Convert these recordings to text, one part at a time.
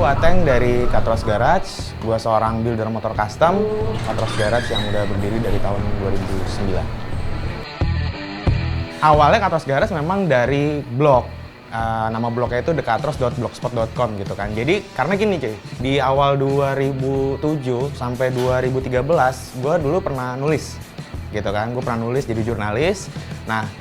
gue Ateng dari Katros Garage. Gue seorang builder motor custom Katros Garage yang udah berdiri dari tahun 2009. Awalnya Katros Garage memang dari blog. Nama blognya itu thekatros.blogspot.com gitu kan. Jadi karena gini cuy, di awal 2007 sampai 2013 gue dulu pernah nulis gitu kan. Gue pernah nulis jadi jurnalis. Nah,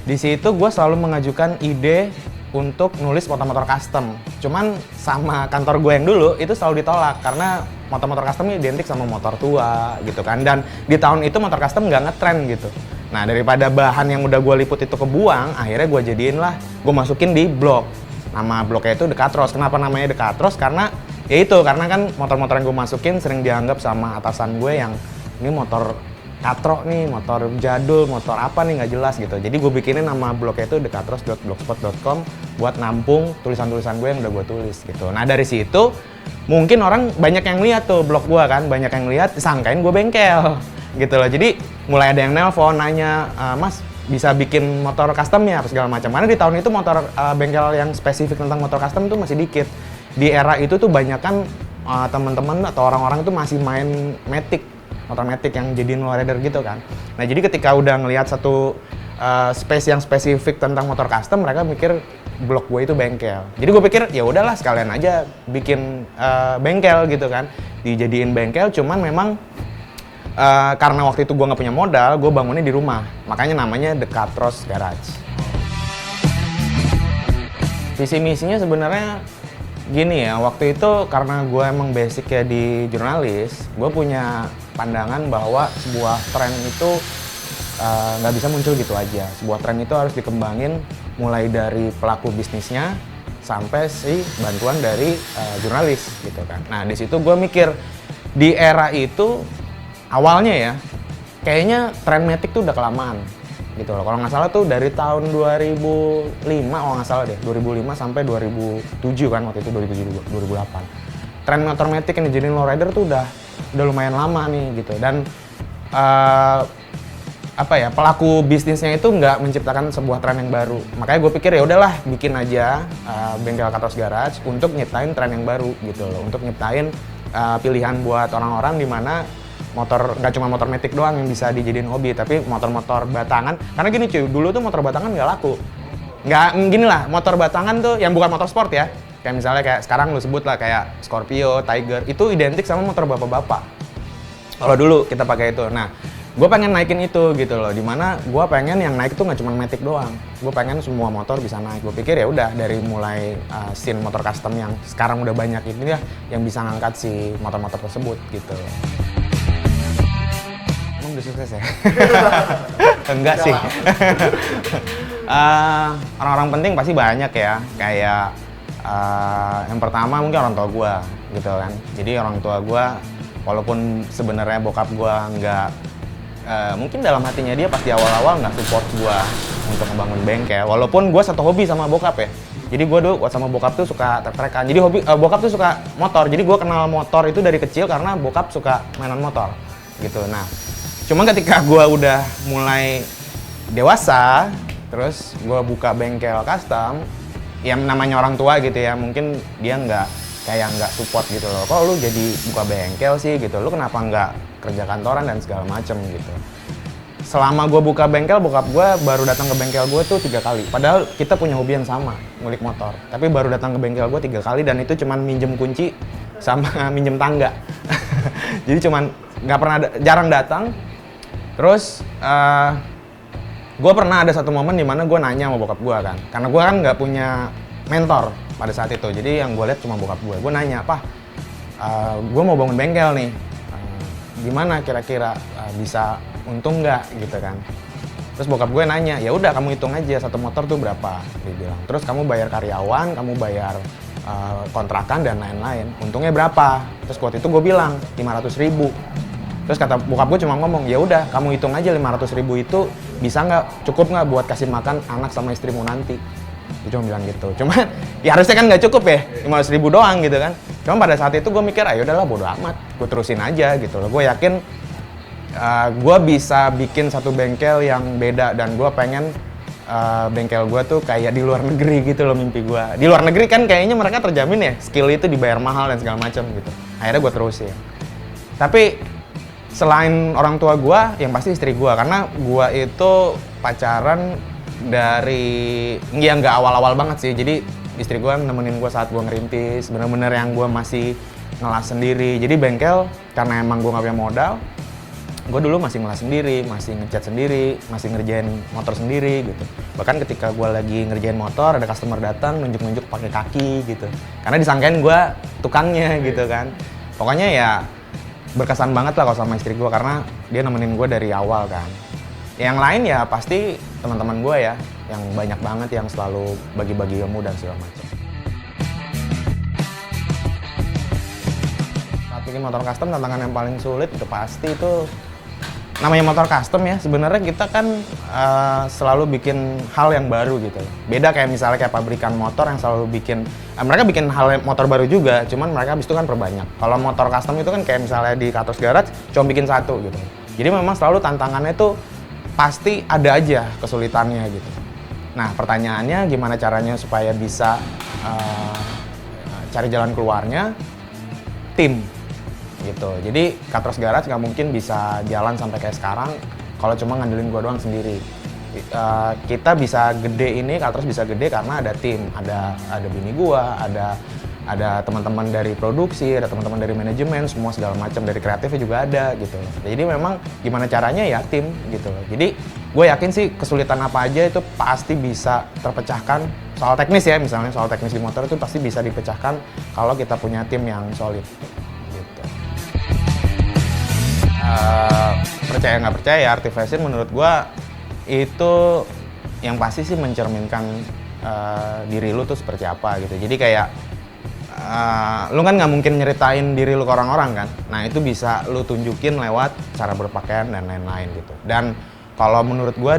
di situ gue selalu mengajukan ide untuk nulis motor-motor custom. Cuman sama kantor gue yang dulu itu selalu ditolak karena motor-motor custom ini identik sama motor tua gitu kan. Dan di tahun itu motor custom nggak ngetren gitu. Nah, daripada bahan yang udah gue liput itu kebuang, akhirnya gue jadiin lah, gue masukin di blog. Nama blognya itu The Katros. Kenapa namanya The Katros? Karena ya itu, karena kan motor-motor yang gue masukin sering dianggap sama atasan gue yang ini motor katro nih, motor jadul, motor apa nih nggak jelas gitu. Jadi gue bikinin nama blognya itu thekatros.blogspot.com buat nampung tulisan-tulisan gue yang udah gue tulis gitu. Nah dari situ mungkin orang banyak yang lihat tuh blog gue kan, banyak yang lihat sangkain gue bengkel gitu loh. Jadi mulai ada yang nelpon nanya, Mas bisa bikin motor custom ya apa segala macam. Karena di tahun itu motor bengkel yang spesifik tentang motor custom tuh masih dikit. Di era itu tuh banyak kan teman-teman atau orang-orang tuh masih main Matic, motor Matic yang jadiin lowrider gitu kan. Nah jadi ketika udah ngelihat satu space yang spesifik tentang motor custom, mereka mikir blog gue itu bengkel. Jadi gue pikir ya udahlah sekalian aja bikin bengkel gitu kan, dijadiin bengkel. Cuman memang karena waktu itu gue nggak punya modal, gue bangunnya di rumah. Makanya namanya The Katros Garage. Visi misinya sebenarnya gini ya, waktu itu karena gue emang basicnya di jurnalis, gue punya pandangan bahwa sebuah tren itu nggak bisa muncul gitu aja. Sebuah tren itu harus dikembangin mulai dari pelaku bisnisnya sampai si bantuan dari jurnalis gitu kan. Nah di situ gue mikir di era itu awalnya ya kayaknya tren Matic tuh udah kelamaan gitu loh. Kalau nggak salah tuh dari tahun 2005 kalau nggak salah deh, 2005 sampai 2007 kan, waktu itu 2008. Tren motor Matic yang dijadiin lowrider tuh udah lumayan lama nih gitu. Dan pelaku bisnisnya itu nggak menciptakan sebuah tren yang baru. Makanya gue pikir ya udahlah bikin aja bengkel Katros Garage untuk nyiptain tren yang baru gitu loh. Untuk nyiptain pilihan buat orang-orang di mana motor nggak cuma motor Matic doang yang bisa dijadiin hobi, tapi motor-motor batangan. Karena gini cuy, dulu tuh motor batangan nggak laku. Nggak gini lah, motor batangan tuh yang bukan motor sport ya. Kayak misalnya kayak sekarang lu sebut lah kayak Scorpio, Tiger, itu identik sama motor bapak-bapak. Kalau dulu kita pakai itu. Nah, gue pengen naikin itu gitu loh. Dimana gue pengen yang naik tuh nggak cuma Matic doang. Gue pengen semua motor bisa naik. Gue pikir ya udah dari mulai scene motor custom yang sekarang udah banyak ini ya, yang bisa ngangkat si motor-motor tersebut gitu. Emang udah sukses ya? Enggak sih. Orang-orang penting pasti banyak ya. Kayak yang pertama mungkin orang tua gue gitu kan. Jadi orang tua gue walaupun sebenarnya bokap gue nggak mungkin dalam hatinya dia pas di awal-awal nggak support gue untuk ngebangun bengkel. Walaupun gue satu hobi sama bokap ya. Jadi gue dulu sama bokap tuh suka trek-trekan. Jadi hobi bokap tuh suka motor. Jadi gue kenal motor itu dari kecil karena bokap suka mainan motor gitu. Nah, cuma ketika gue udah mulai dewasa, terus gue buka bengkel custom, yang namanya orang tua gitu ya, mungkin dia nggak support gitu loh. Kok lu jadi buka bengkel sih gitu, lu kenapa nggak kerja kantoran dan segala macem gitu. Selama gue buka bengkel, bokap gue baru datang ke bengkel gue tuh 3 kali. Padahal kita punya hobi yang sama, ngulik motor. Tapi baru datang ke bengkel gue 3 kali dan itu cuman minjem kunci sama minjem tangga. Jadi cuman nggak pernah, jarang datang. Terus gue pernah ada satu momen dimana gue nanya sama bokap gue kan. Karena gue kan nggak punya mentor pada saat itu. Jadi yang gue lihat cuma bokap gue. Gue nanya, "Pak, gue mau bangun bengkel nih. Gimana kira-kira bisa untung nggak gitu kan?" Terus bokap gue nanya, "Ya udah kamu hitung aja satu motor tuh berapa," dia bilang. "Terus kamu bayar karyawan, kamu bayar kontrakan dan lain-lain. Untungnya berapa?" Terus waktu itu gue bilang 500.000. Terus kata bokap gue cuma ngomong, "Ya udah kamu hitung aja 500.000 itu bisa nggak, cukup nggak buat kasih makan anak sama istrimu nanti?" Dia cuma bilang gitu. Cuma ya harusnya kan nggak cukup ya, 500.000 doang gitu kan. Cuma pada saat itu gue mikir, ayo udahlah bodo amat, gue terusin aja gitu loh. Gue yakin gue bisa bikin satu bengkel yang beda dan gue pengen bengkel gue tuh kayak di luar negeri gitu loh mimpi gue. Di luar negeri kan kayaknya mereka terjamin ya, skill itu dibayar mahal dan segala macam gitu. Akhirnya gue terusin. Tapi selain orang tua gue, yang pasti istri gue, karena gue itu pacaran dari ya nggak awal-awal banget sih. Jadi istri gue nemenin gue saat gue ngerintis, bener-bener yang gue masih ngelas sendiri. Jadi bengkel karena emang gue nggak punya modal, gue dulu masih ngelas sendiri, masih ngecat sendiri, masih ngerjain motor sendiri gitu. Bahkan ketika gue lagi ngerjain motor, ada customer datang nunjuk-nunjuk pakai kaki gitu. Karena disangkain gue tukangnya gitu kan. Pokoknya ya berkesan banget lah kalau sama istri gue karena dia nemenin gue dari awal kan. Yang lain ya pasti teman-teman gue ya, yang banyak banget yang selalu bagi-bagi ilmu dan segala macam. Saat bikin motor custom, tantangan yang paling sulit itu pasti itu namanya motor custom ya, sebenarnya kita kan selalu bikin hal yang baru gitu. Beda kayak misalnya kayak pabrikan motor yang selalu bikin, mereka bikin hal motor baru juga, cuman mereka habis itu kan perbanyak. Kalau motor custom itu kan kayak misalnya di Katros Garage cuma bikin satu gitu. Jadi memang selalu tantangannya tuh pasti ada aja kesulitannya gitu. Nah pertanyaannya gimana caranya supaya bisa cari jalan keluarnya? Tim. Gitu. Jadi Katros Garage nggak mungkin bisa jalan sampai kayak sekarang kalau cuma ngandelin gua doang sendiri. Kita bisa gede ini, Katros bisa gede karena ada tim, ada bini gua, ada teman-teman dari produksi, ada teman-teman dari manajemen, semua segala macam, dari kreatifnya juga ada gitu. Jadi memang gimana caranya ya tim gitu. Jadi gue yakin sih kesulitan apa aja itu pasti bisa terpecahkan. Soal teknis ya, misalnya soal teknis di motor itu pasti bisa dipecahkan kalau kita punya tim yang solid. Percaya nggak percaya, Arti Fashion menurut gue itu yang pasti sih mencerminkan diri lu tuh seperti apa gitu. Jadi kayak lu kan nggak mungkin nyeritain diri lu ke orang-orang kan. Nah itu bisa lu tunjukin lewat cara berpakaian dan lain-lain gitu. Dan kalau menurut gue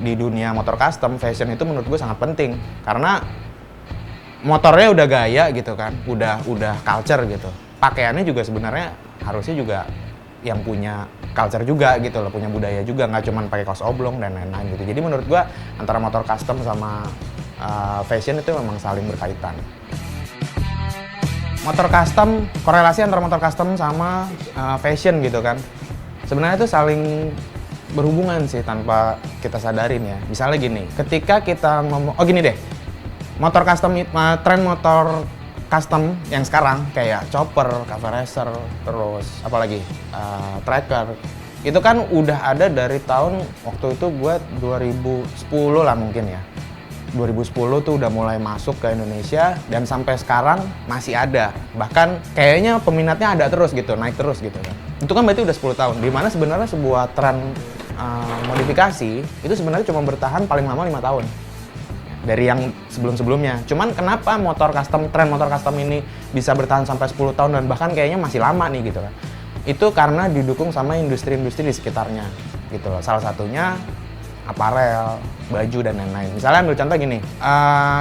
di dunia motor custom, fashion itu menurut gue sangat penting karena motornya udah gaya gitu kan, udah culture gitu. Pakaiannya juga sebenarnya harusnya juga yang punya culture juga gitu loh, punya budaya juga, nggak cuma pakai kaos oblong dan lain-lain gitu. Jadi menurut gua antara motor custom sama fashion itu memang saling berkaitan. Motor custom, korelasi antara motor custom sama fashion gitu kan, sebenarnya itu saling berhubungan sih tanpa kita sadarin ya. Misalnya gini, ketika kita ngomong, oh gini deh, motor custom, tren motor custom yang sekarang kayak chopper, cafe racer, terus apalagi tracker, itu kan udah ada dari tahun waktu itu gue 2010 lah mungkin ya. 2010 tuh udah mulai masuk ke Indonesia dan sampai sekarang masih ada. Bahkan kayaknya peminatnya ada terus gitu, naik terus gitu kan. Itu kan berarti udah 10 tahun. Dimana sebenarnya sebuah tren modifikasi itu sebenarnya cuma bertahan paling lama 5 tahun. Dari yang sebelum-sebelumnya. Cuman kenapa tren motor custom ini bisa bertahan sampai 10 tahun dan bahkan kayaknya masih lama nih gitu kan. Itu karena didukung sama industri-industri di sekitarnya gitu loh. Salah satunya aparel, baju dan lain-lain. Misalnya ambil contoh gini,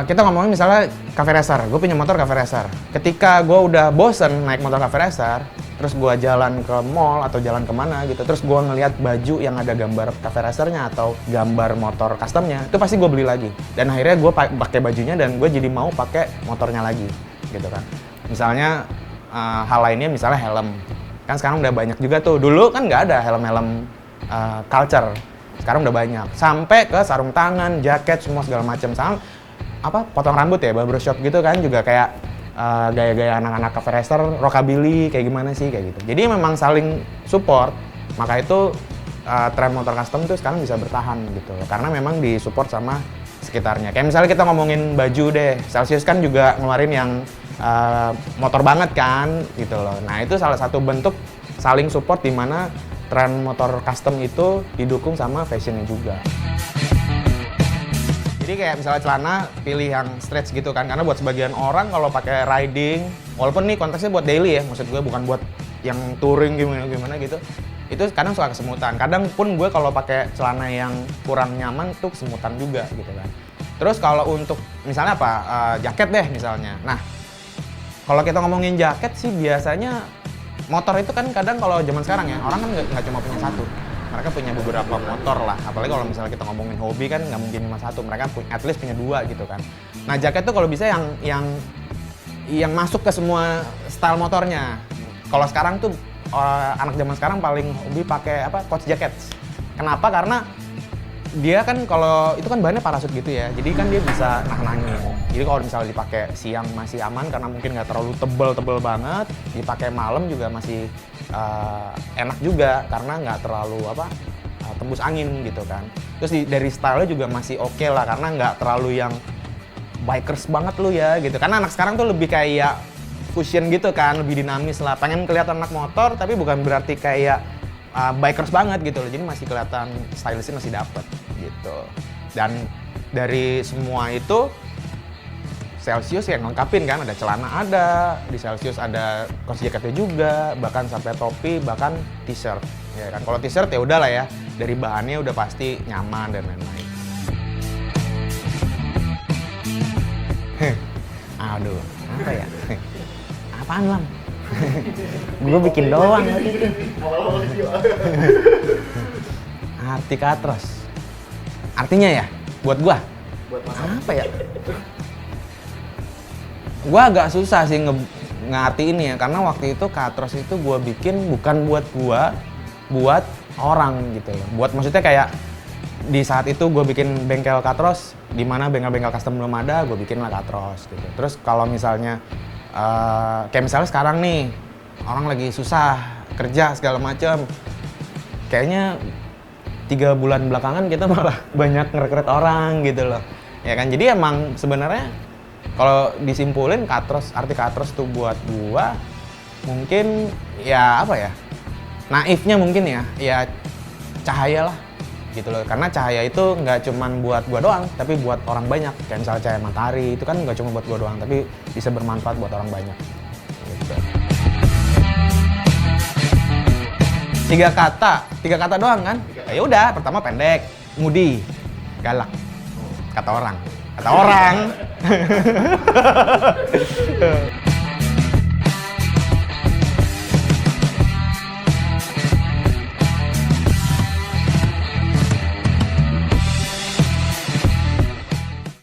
kita ngomongin misalnya cafe racer. Gue punya motor cafe racer. Ketika gue udah bosen naik motor cafe racer, terus gue jalan ke mall atau jalan kemana gitu, terus gue ngelihat baju yang ada gambar cafe racernya atau gambar motor customnya, itu pasti gue beli lagi. Dan akhirnya gue pakai bajunya dan gue jadi mau pakai motornya lagi, gitu kan. Misalnya hal lainnya misalnya helm, kan sekarang udah banyak juga tuh. Dulu kan nggak ada helm-helm culture, sekarang udah banyak. Sampai ke sarung tangan, jaket, semua segala macam. Sama apa potong rambut ya, barbershop gitu kan juga kayak gaya-gaya anak-anak cafe racer, rockabilly, kayak gimana sih, kayak gitu. Jadi memang saling support, maka itu tren motor custom tuh sekarang bisa bertahan gitu. Karena memang disupport sama sekitarnya. Kayak misalnya kita ngomongin baju deh, Celsius kan juga ngeluarin yang motor banget kan, gitu loh. Nah itu salah satu bentuk saling support di mana tren motor custom itu didukung sama fashionnya juga. Jadi kayak misalnya celana pilih yang stretch gitu kan, karena buat sebagian orang kalau pakai riding, walaupun nih konteksnya buat daily ya, maksud gue bukan buat yang touring gimana gitu, itu kadang suka kesemutan. Kadang pun gue kalau pakai celana yang kurang nyaman tuh kesemutan juga gitu kan. Terus kalau untuk misalnya apa, jaket deh misalnya. Nah kalau kita ngomongin jaket sih biasanya motor itu kan kadang kalau zaman sekarang ya, orang kan nggak cuma punya satu. mereka punya beberapa motor lah. Apalagi kalau misalnya kita ngomongin hobi kan nggak mungkin cuma satu, mereka at least punya 2 gitu kan. Nah jaket tuh kalau bisa yang masuk ke semua style motornya. Kalau sekarang tuh anak zaman sekarang paling hobi pakai coach jacket. Kenapa? Karena dia kan kalau itu kan bahannya parasut gitu ya, jadi kan dia bisa nahan-nahanin. Jadi kalau misalnya dipakai siang masih aman karena mungkin nggak terlalu tebel banget, dipakai malam juga masih enak juga karena nggak terlalu tembus angin gitu kan. Terus dari style-nya juga masih oke lah karena nggak terlalu yang bikers banget lu ya gitu. Karena anak sekarang tuh lebih kayak fusion gitu kan, lebih dinamis lah. Pengen kelihatan anak motor tapi bukan berarti kayak bikers banget gitu loh. Jadi masih kelihatan stylishnya masih dapet gitu. Dan dari semua itu Celsius yang lengkapin kan, ada celana ada, di Celsius ada kaos jaketnya juga, bahkan sampai topi, bahkan t-shirt. Ya kan, kalau t-shirt ya udah lah ya, dari bahannya udah pasti nyaman dan lain-lain. Aduh, apa ya? Apaan Lam? Gue bikin doang waktu itu. Arti Katros. Artinya ya, buat gua. Apa ya? Gua agak susah sih ngertiin ya, karena waktu itu Katros itu gua bikin bukan buat gua, buat orang gitu loh. Buat maksudnya kayak di saat itu gue bikin bengkel Katros, di mana bengkel-bengkel custom belum ada, gue bikin lah Katros gitu. Terus kalau misalnya kayak misalnya sekarang nih orang lagi susah kerja segala macam, kayaknya 3 bulan belakangan kita malah banyak ngerekrut orang gitu loh. Ya kan, jadi emang sebenarnya kalau disimpulin Katros, arti Katros tuh buat gua mungkin ya apa ya, naifnya mungkin ya cahaya lah gitu loh. Karena cahaya itu nggak cuman buat gua doang, tapi buat orang banyak. Kayak misalnya cahaya matahari itu kan nggak cuma buat gua doang, tapi bisa bermanfaat buat orang banyak. Gitu. 3 kata doang kan? Ya udah, pertama pendek, moody, galak. Kata orang.